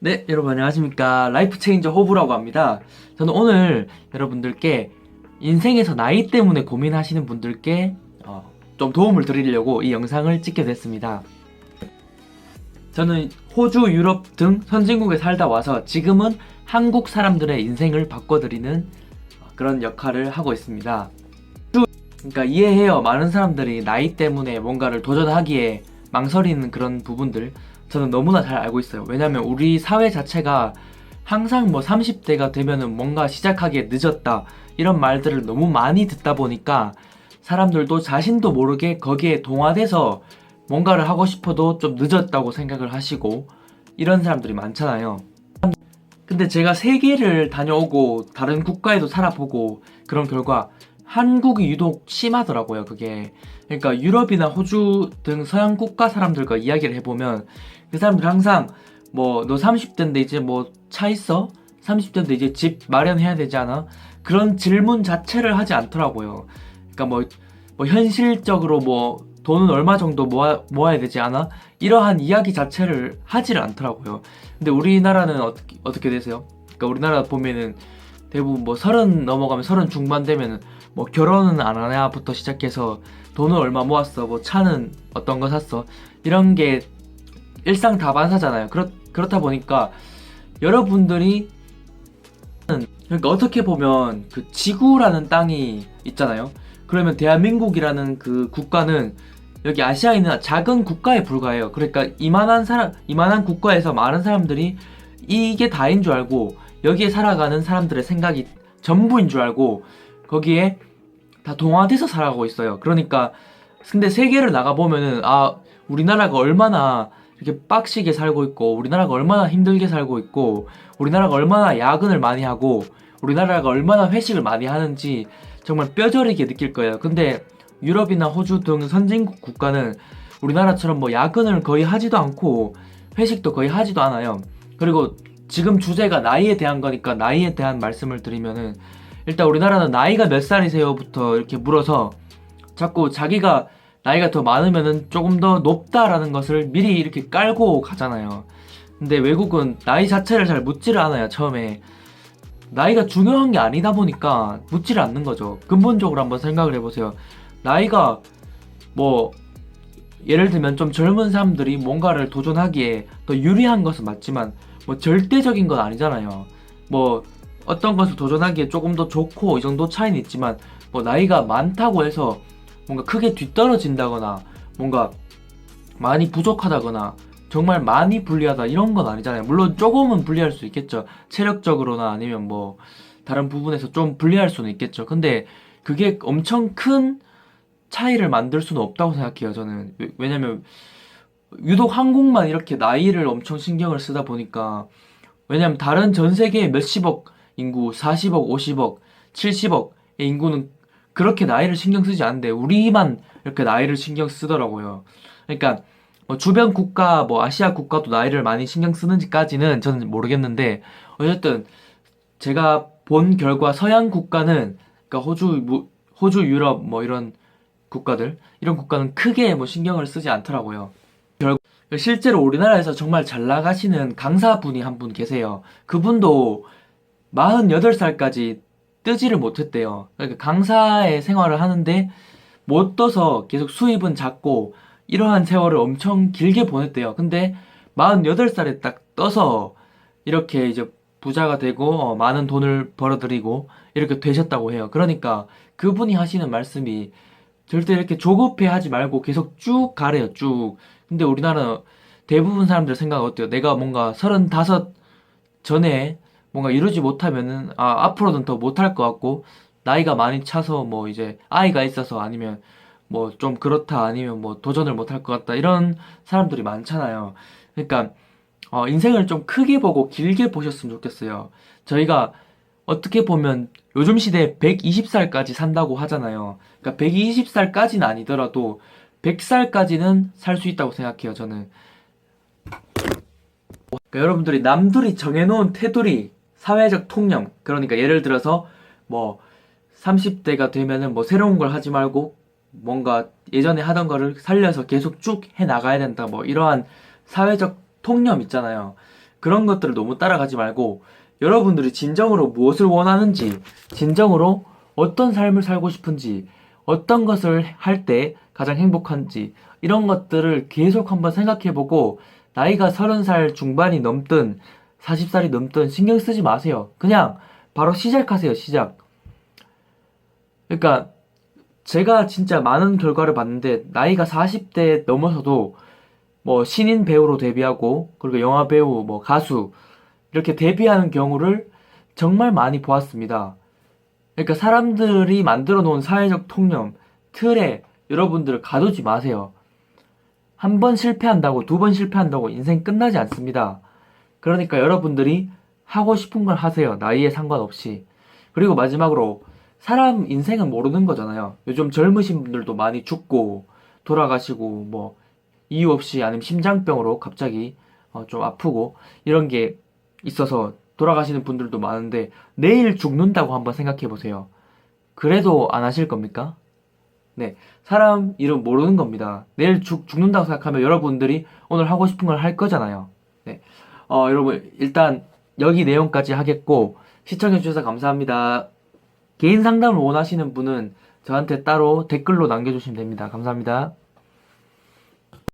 네, 여러분 안녕하십니까. 라이프 체인저 호부라고 합니다. 저는 오늘 여러분들께 인생에서 나이 때문에 고민하시는 분들께 좀 도움을 드리려고 이 영상을 찍게 됐습니다. 저는 호주, 유럽 등 선진국에 살다 와서 지금은 한국 사람들의 인생을 바꿔드리는 그런 역할을 하고 있습니다. 그러니까 이해해요. 많은 사람들이 나이 때문에 뭔가를 도전하기에 망설이는 그런 부분들 저는 너무나 잘 알고 있어요. 왜냐면 우리 사회 자체가 항상 뭐 30대가 되면은 뭔가 시작하기에 늦었다 이런 말들을 너무 많이 듣다 보니까 사람들도 자신도 모르게 거기에 동화돼서 뭔가를 하고 싶어도 좀 늦었다고 생각을 하시고 이런 사람들이 많잖아요. 근데 제가 세계를 다녀오고 다른 국가에도 살아보고 그런 결과 한국이 유독 심하더라고요, 그게. 그러니까 유럽이나 호주 등 서양 국가 사람들과 이야기를 해보면 그 사람들 항상 뭐 너 30대인데 이제 뭐 차 있어? 30대인데 이제 집 마련해야 되지 않아? 그런 질문 자체를 하지 않더라고요. 그러니까 뭐 현실적으로 뭐 돈은 얼마 정도 모아야 되지 않아? 이러한 이야기 자체를 하지를 않더라고요. 근데 우리나라는 어떻게 되세요? 그러니까 우리나라 보면은 대부분 뭐 서른 넘어가면 서른 중반 되면은 뭐 결혼은 안 하냐부터 시작해서 돈은 얼마 모았어, 뭐 차는 어떤 거 샀어, 이런 게 일상다반사잖아요. 그렇다 보니까 여러분들이 그러니까 어떻게 보면 그 지구라는 땅이 있잖아요. 그러면 대한민국이라는 그 국가는 여기 아시아에 있는 작은 국가에 불과해요. 그러니까 이만한 국가에서 많은 사람들이 이게 다인 줄 알고 여기에 살아가는 사람들의 생각이 전부인 줄 알고 거기에 다 동화돼서 살아가고 있어요. 그러니까 근데 세계를 나가보면은 우리나라가 얼마나 이렇게 빡시게 살고 있고 우리나라가 얼마나 힘들게 살고 있고 우리나라가 얼마나 야근을 많이 하고 우리나라가 얼마나 회식을 많이 하는지 정말 뼈저리게 느낄 거예요. 근데 유럽이나 호주 등 선진국 국가는 우리나라처럼 뭐 야근을 거의 하지도 않고 회식도 거의 하지도 않아요. 그리고 지금 주제가 나이에 대한 거니까 나이에 대한 말씀을 드리면은 일단 우리나라는 나이가 몇 살이세요부터 이렇게 물어서 자꾸 자기가 나이가 더 많으면은 조금 더 높다라는 것을 미리 이렇게 깔고 가잖아요. 근데 외국은 나이 자체를 잘 묻지를 않아요, 처음에. 나이가 중요한 게 아니다 보니까 묻지를 않는 거죠. 근본적으로 한번 생각을 해보세요. 나이가 뭐 예를 들면 좀 젊은 사람들이 뭔가를 도전하기에 더 유리한 것은 맞지만 뭐 절대적인 건 아니잖아요. 뭐 어떤 것을 도전하기에 조금 더 좋고 이 정도 차이는 있지만 뭐 나이가 많다고 해서 뭔가 크게 뒤떨어진다거나 뭔가 많이 부족하다거나 정말 많이 불리하다 이런 건 아니잖아요. 물론 조금은 불리할 수 있겠죠. 체력적으로나 아니면 뭐 다른 부분에서 좀 불리할 수는 있겠죠. 근데 그게 엄청 큰 차이를 만들 수는 없다고 생각해요, 저는. 왜냐면 유독 한국만 이렇게 나이를 엄청 신경을 쓰다 보니까 왜냐면 다른 전 세계 몇십억 인구, 40억, 50억, 70억의 인구는 그렇게 나이를 신경 쓰지 않는데 우리만 이렇게 나이를 신경 쓰더라고요. 그러니까 뭐 주변 국가, 뭐 아시아 국가도 나이를 많이 신경 쓰는지까지는 저는 모르겠는데 어쨌든 제가 본 결과 서양 국가는 그러니까 호주, 유럽 뭐 이런 국가는 크게 뭐 신경을 쓰지 않더라고요. 실제로 우리나라에서 정말 잘 나가시는 강사분이 한 분 계세요. 그분도 48살까지 뜨지를 못했대요. 그러니까 강사의 생활을 하는데 못 떠서 계속 수입은 작고 이러한 세월을 엄청 길게 보냈대요. 근데 48살에 딱 떠서 이렇게 이제 부자가 되고 많은 돈을 벌어들이고 이렇게 되셨다고 해요. 그러니까 그분이 하시는 말씀이 절대 이렇게 조급해 하지 말고 계속 쭉 가래요, 쭉. 근데 우리나라는 대부분 사람들 생각은 어때요? 내가 뭔가 35 전에 뭔가 이루지 못하면은, 앞으로는 더 못할 것 같고, 나이가 많이 차서 뭐 이제 아이가 있어서 아니면 뭐 좀 그렇다 아니면 뭐 도전을 못할 것 같다. 이런 사람들이 많잖아요. 그러니까, 인생을 좀 크게 보고 길게 보셨으면 좋겠어요. 저희가 어떻게 보면 요즘 시대에 120살까지 산다고 하잖아요. 그러니까 120살까지는 아니더라도 100살까지는 살 수 있다고 생각해요, 저는. 그러니까 여러분들이 남들이 정해놓은 테두리, 사회적 통념, 그러니까 예를 들어서 뭐 30대가 되면은 뭐 새로운 걸 하지 말고 뭔가 예전에 하던 거를 살려서 계속 쭉 해 나가야 된다, 뭐 이러한 사회적 통념 있잖아요. 그런 것들을 너무 따라가지 말고 여러분들이 진정으로 무엇을 원하는지, 진정으로 어떤 삶을 살고 싶은지, 어떤 것을 할 때 가장 행복한지 이런 것들을 계속 한번 생각해보고 나이가 30살 중반이 넘든 40살이 넘든 신경 쓰지 마세요. 그냥 바로 시작하세요, 시작. 그러니까 제가 진짜 많은 결과를 봤는데 나이가 40대 넘어서도 뭐 신인 배우로 데뷔하고 그리고 영화 배우, 뭐 가수 이렇게 데뷔하는 경우를 정말 많이 보았습니다. 그러니까 사람들이 만들어 놓은 사회적 통념, 틀에 여러분들을 가두지 마세요. 한 번 실패한다고, 두 번 실패한다고 인생 끝나지 않습니다. 그러니까 여러분들이 하고 싶은 걸 하세요. 나이에 상관없이. 그리고 마지막으로 사람 인생은 모르는 거잖아요. 요즘 젊으신 분들도 많이 죽고 돌아가시고 뭐 이유 없이 아니면 심장병으로 갑자기 좀 아프고 이런 게 있어서 돌아가시는 분들도 많은데 내일 죽는다고 한번 생각해 보세요. 그래도 안 하실 겁니까? 네. 사람 이름 모르는 겁니다. 내일 죽는다고 생각하면 여러분들이 오늘 하고 싶은 걸 할 거잖아요. 네. 여러분, 일단 여기 내용까지 하겠고, 시청해주셔서 감사합니다. 개인 상담을 원하시는 분은 저한테 따로 댓글로 남겨주시면 됩니다. 감사합니다.